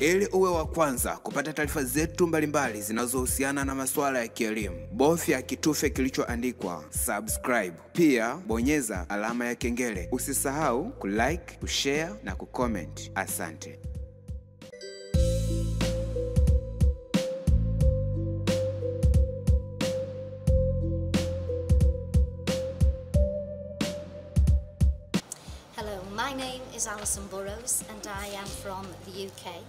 Ili uwe wa kwanza kupata taarifa zetu mbalimbali zinazohusiana na masuala ya kielimu, bofya kitufe kilichoandikwa subscribe. Pia bonyeza alama ya kengele. Usisahau kulike, kushare na kucomment. Asante. Hello, my name is Alison Burrows and I am from the UK.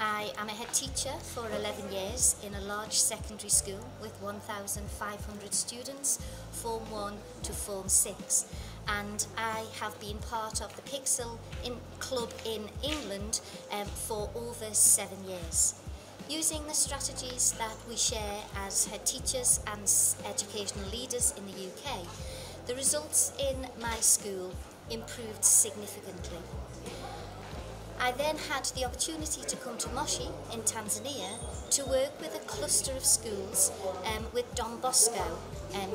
I am a head teacher for 11 years in a large secondary school with 1,500 students, Form 1 to Form 6. And I have been part of the Pixel Club in England for over 7 years. Using the strategies that we share as head teachers and educational leaders in the UK, the results in my school improved significantly. I then had the opportunity to come to Moshi in Tanzania to work with a cluster of schools with Don Bosco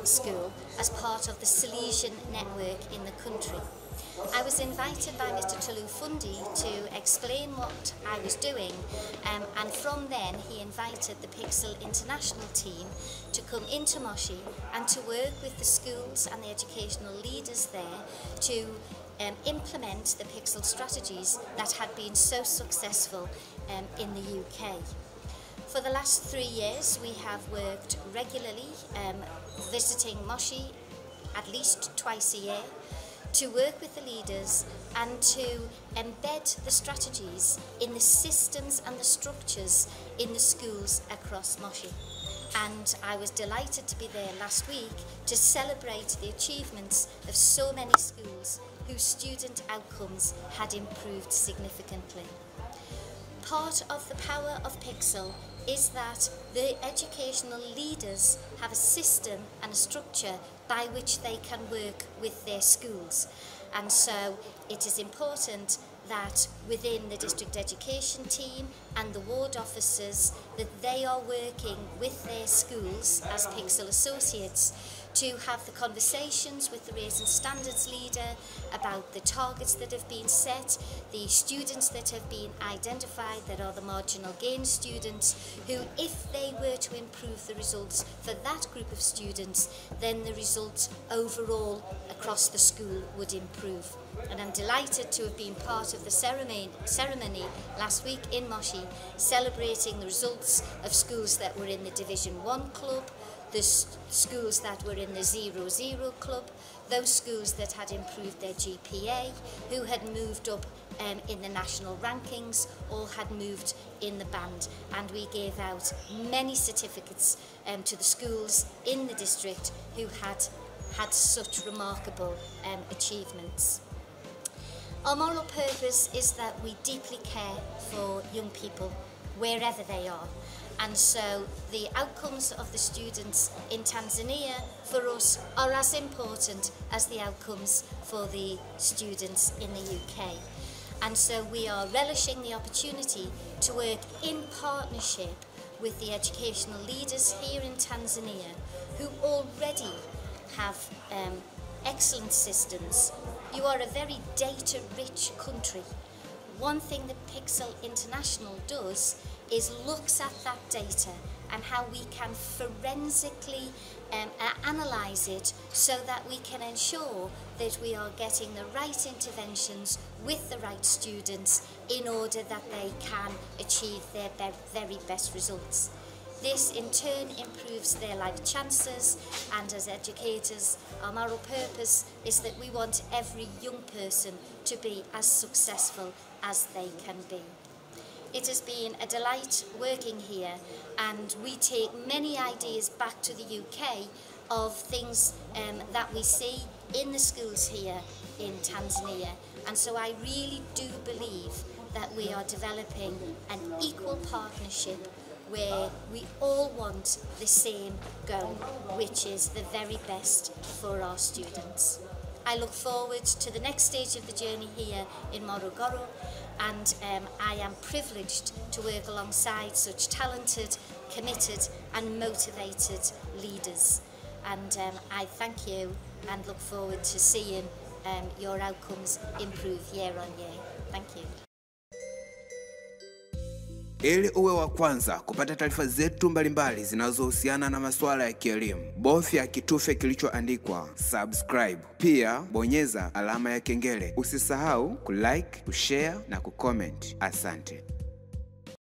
School as part of the Salesian network in the country. I was invited by Mr. Tulu Fundi to explain what I was doing, and from then he invited the Pixel International team to come into Moshi and to work with the schools and the educational leaders there to implement the Pixel strategies that had been so successful in the UK. For the last 3 years we have worked regularly visiting Moshi at least twice a year to work with the leaders and to embed the strategies in the systems and the structures in the schools across Moshi. And I was delighted to be there last week to celebrate the achievements of so many schools whose student outcomes had improved significantly. Part of the power of Pixel is that the educational leaders have a system and a structure by which they can work with their schools. And so it is important that within the district education team and the ward officers that they are working with their schools as Pixel associates to have the conversations with the Raising Standards leader about the targets that have been set, the students that have been identified that are the marginal gain students, who if they were to improve the results for that group of students, then the results overall across the school would improve. And I'm delighted to have been part of the ceremony last week in Moshi, celebrating the results of schools that were in the Division 1 club, the schools that were in the 0-0 club, those schools that had improved their GPA, who had moved up in the national rankings or had moved in the band. And we gave out many certificates to the schools in the district who had such remarkable achievements. Our moral purpose is that we deeply care for young people wherever they are. And so the outcomes of the students in Tanzania for us are as important as the outcomes for the students in the UK. And so we are relishing the opportunity to work in partnership with the educational leaders here in Tanzania who already have excellent systems. You are a very data-rich country. One thing that Pixel International does is looks at that data and how we can forensically analyse it so that we can ensure that we are getting the right interventions with the right students in order that they can achieve their very best results. This in turn improves their life chances, and as educators our moral purpose is that we want every young person to be as successful as they can be. It has been a delight working here, and we take many ideas back to the UK of things that we see in the schools here in Tanzania. And so I really do believe that we are developing an equal partnership where we all want the same goal, which is the very best for our students. I look forward to the next stage of the journey here in Morogoro, and I am privileged to work alongside such talented, committed and motivated leaders. And I thank you and look forward to seeing your outcomes improve year on year. Thank you. Ili uwe wa kwanza kupata taarifa zetu mbalimbali zinazohusiana na masuala ya kielimu, bofya kitufe kilichoandikwa subscribe. Pia bonyeza alama ya kengele. Usisahau kulike, kushare na kucomment. Asante.